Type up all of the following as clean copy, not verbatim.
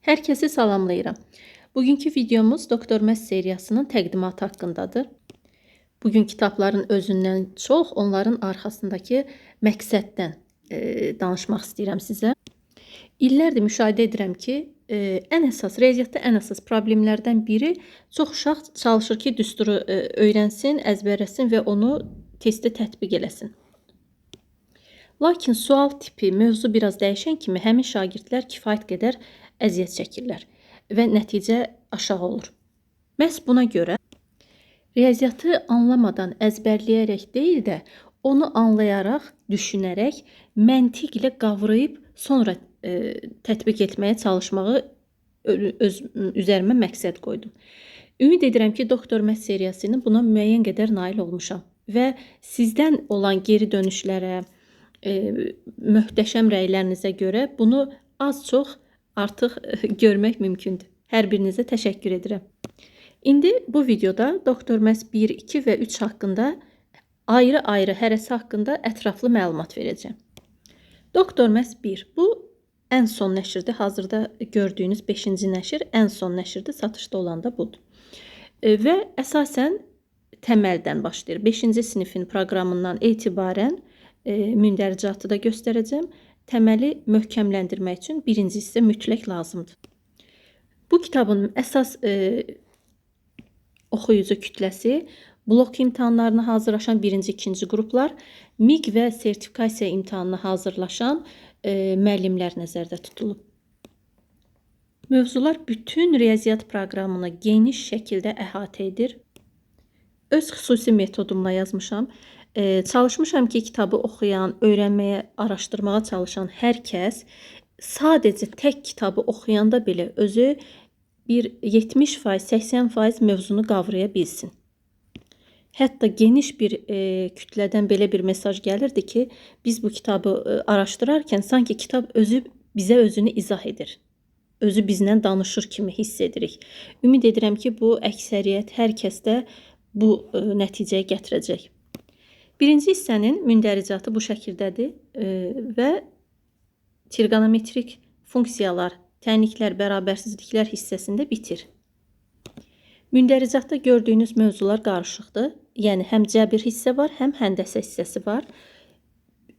Hər kəsi salamlayıram. Bugünkü videomuz Doktor Məs seriyasının təqdimatı haqqındadır. Bugün kitabların özündən çox onların arxasındakı məqsəddən danışmaq istəyirəm sizə. İllərdir müşahidə edirəm ki, riyaziyyatda ən əsas problemlərdən biri çox uşaq çalışır ki, düsturu öyrənsin, əzbərləsin və onu testdə tətbiq eləsin. Lakin sual tipi, mövzu biraz dəyişən kimi həmin şagirdlər kifayət qədər əziyyət çəkirlər və nəticə aşağı olur. Məhz buna görə riyaziyyatı anlamadan əzbərləyərək deyil də, onu anlayaraq, düşünərək, məntiqlə qavrayıb sonra tətbiq etməyə çalışmağı üzərimə məqsəd qoydum. Ümid edirəm ki, Doktor Məs seriyasının buna müəyyən qədər nail olmuşam və sizdən olan geri dönüşlərə, möhtəşəm rəylərinizə görə bunu az-çox artıq görmək mümkündür. Hər birinizə təşəkkür edirəm. İndi bu videoda Doktor Məs 1, 2 və 3 haqqında ayrı-ayrı hərəsi haqqında ətraflı məlumat verəcəm. Doktor Məs 1, bu ən son nəşrdir. Hazırda gördüyünüz 5-ci nəşr ən son nəşrdir. Satışda olan da budur. Və əsasən təməldən başlayır. 5-ci sinifin proqramından etibarən mündəricatı da göstərəcəm. Təməli möhkəmləndirmək üçün birinci hissə mütləq lazımdır. Bu kitabın əsas oxuyucu kütləsi blok imtahanlarına hazırlaşan 1-ci, 2-ci qruplar, MİQ və sertifikasiya imtahanına hazırlaşan müəllimlər nəzərdə tutulub. Mövzular bütün riyaziyyat proqramını geniş şəkildə əhatə edir. Öz xüsusi metodumla yazmışam. Çalışmışam ki, kitabı oxuyan, öyrənməyə, araşdırmağa çalışan hər kəs sadəcə tək kitabı oxuyanda belə özü bir 70%, 80% mövzunu qavraya bilsin. Hətta geniş bir kütlədən belə bir mesaj gəlirdi ki, biz bu kitabı araşdırarkən sanki kitab bizə özünü izah edir. Özü bizlə danışır kimi hiss edirik. Ümid edirəm ki, bu əksəriyyət hər kəsdə bu nəticəyə gətirəcək. Birinci hissənin mündəricatı bu şəkildədir və trigonometrik funksiyalar, tənliklər, bərabərsizliklər hissəsində bitir. Mündəricatda gördüyünüz mövzular qarışıqdır. Yəni, həm cəbir hissə var, həm həndəsə hissəsi var.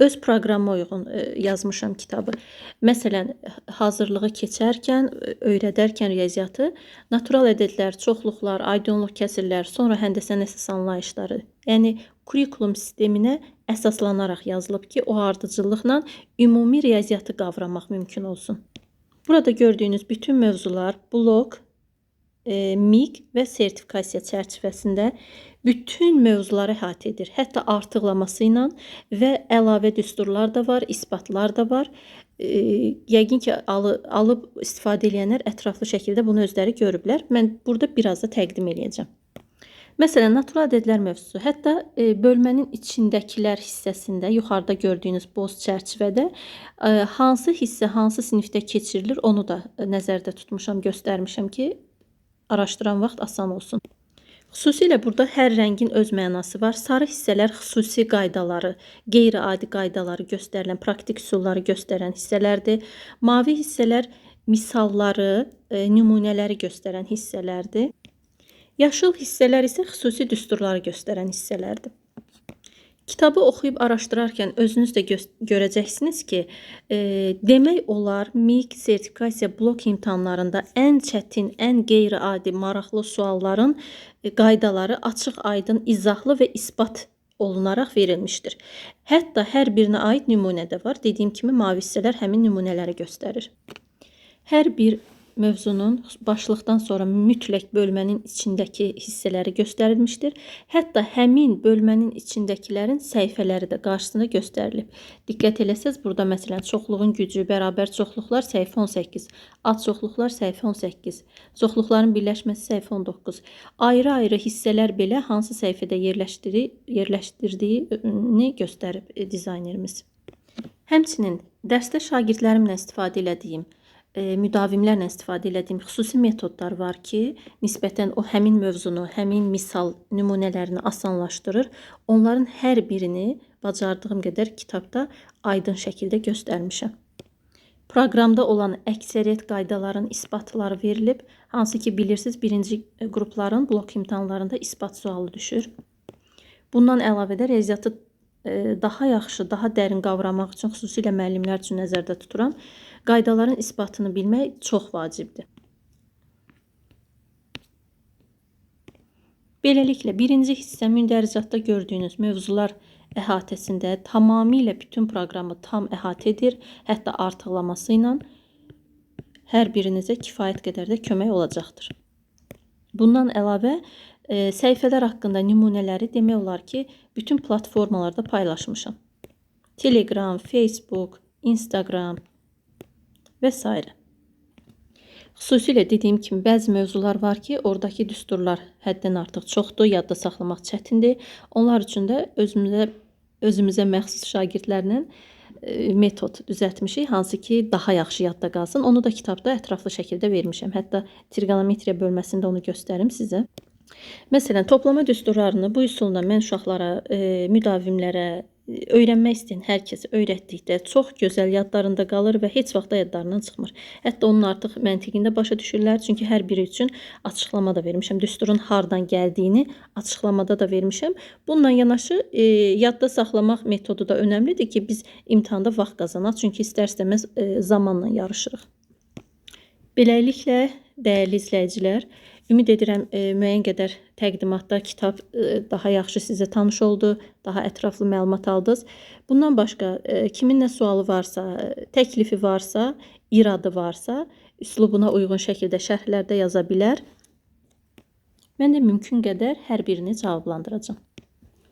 Öz proqrama uyğun yazmışam kitabı. Məsələn, hazırlığı keçərkən, öyrədərkən riyaziyyatı, natural ədədlər, çoxluqlar, aydınlıq kəsirlər, sonra həndəsənin əsas anlayışları, yəni kurikulum sisteminə əsaslanaraq yazılıb ki, o ardıcıllıqla ümumi riyaziyyatı qavramaq mümkün olsun. Burada gördüyünüz bütün mövzular blok, MİQ və sertifikasiya çərçivəsində bütün mövzuları əhatə edir. Hətta artıqlaması ilə və əlavə düsturlar da var, isbatlar da var. Yəqin ki, alıb istifadə edənlər ətraflı şəkildə bunu özləri görüblər. Mən burada biraz da təqdim edəcəm. Məsələn, natural ədədlər mövzusu. Hətta bölmənin içindəkilər hissəsində, yuxarıda gördüyünüz boz çərçivədə hansı hissə, hansı sinifdə keçirilir, onu da nəzərdə tutmuşam, göstərmişəm ki, araşdıran vaxt asan olsun. Xüsusilə burada hər rəngin öz mənası var. Sarı hissələr xüsusi qaydaları, qeyri-adi qaydaları göstərilən, praktik üsulları göstərən hissələrdir. Mavi hissələr misalları, nümunələri göstərən hissələrdir. Yaşıl hissələr isə xüsusi düsturları göstərən hissələrdir. Kitabı oxuyub araşdırarkən özünüz də görəcəksiniz ki, demək olar MİQ, sertifikasiya blok imtahanlarında ən çətin, ən qeyri-adi, maraqlı sualların qaydaları açıq, aydın, izahlı və isbat olunaraq verilmişdir. Hətta hər birinə aid nümunə də var. Dediyim kimi, mavi hissələr həmin nümunələri göstərir. Hər bir mövzunun başlıqdan sonra mütləq bölmənin içindəki hissələri göstərilmişdir. Hətta həmin bölmənin içindəkilərin səhifələri də qarşısında göstərilib. Diqqət eləsəz, burada məsələn çoxluğun gücü, bərabər çoxluqlar səhifə 18, ad çoxluqlar səhifə 18, çoxluqların birləşməsi səhifə 19. Ayrı-ayrı hissələr belə hansı səhifədə yerləşdirdiyini göstərib dizaynerimiz. Həmçinin dərsdə şagirdlərimlə istifadə elədiyim, müdavimlərlə istifadə elədiyim xüsusi metodlar var ki, nisbətən o həmin mövzunu, həmin misal nümunələrini asanlaşdırır. Onların hər birini bacardığım qədər kitabda aydın şəkildə göstərmişəm. Proqramda olan əksəriyyət qaydaların isbatları verilib. Hansı ki, bilirsiniz, birinci qrupların blok imtahanlarında isbat sualı düşür. Bundan əlavə də riyaziyyatı daha yaxşı, daha dərin qavramaq üçün, xüsusilə müəllimlər üçün nəzərdə tuturam, qaydaların isbatını bilmək çox vacibdir. Beləliklə, birinci hissə mündəricatda gördüyünüz mövzular əhatəsində tamamilə bütün proqramı tam əhatə edir, hətta artıqlaması ilə hər birinizə kifayət qədər də kömək olacaqdır. Bundan əlavə, səhifələr haqqında nümunələri demək olar ki, bütün platformalarda paylaşmışam. Telegram, Facebook, Instagram və s. Xüsusilə dediyim kimi, bəzi mövzular var ki, oradakı düsturlar həddən artıq çoxdur, yadda saxlamaq çətindir. Onlar üçün də özümüzə məxsus şagirdlərlə metod düzəltmişik, hansı ki, daha yaxşı yadda qalsın. Onu da kitabda ətraflı şəkildə vermişəm. Hətta trigonometriya bölməsində onu göstərim sizə. Məsələn, toplama düsturlarını bu üsulla mən uşaqlara, müdavimlərə, öyrənmək istəyən hər kəsə öyrətdikdə çox gözəl yadlarında qalır və heç vaxt da yadlarından çıxmır. Hətta onun artıq məntiqində başa düşürlər, çünki hər biri üçün açıqlama da vermişəm. Düsturun hardan gəldiyini açıqlamada da vermişəm. Bununla yanaşı yadda saxlamaq metodu da önəmlidir ki, biz imtahanda vaxt qazanaq, çünki istər-istəməz zamanla yarışırıq. Beləliklə, dəyərli izləyicilər, ümid edirəm müəyyən qədər təqdimatda kitab daha yaxşı sizə tanış oldu, daha ətraflı məlumat aldınız. Bundan başqa, kimin nə sualı varsa, təklifi varsa, iradı varsa, üslubuna uyğun şəkildə şərhlərdə yaza bilər. Mən də mümkün qədər hər birini cavablandıracağam.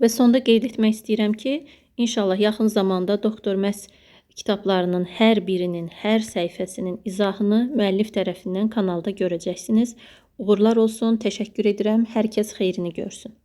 Və sonda qeyd etmək istəyirəm ki, inşallah yaxın zamanda Doktor Məs kitablarının hər birinin, hər səhifəsinin izahını müəllif tərəfindən kanalda görəcəksiniz. Uğurlar olsun, təşəkkür edirəm. Hər kəs xeyrini görsün.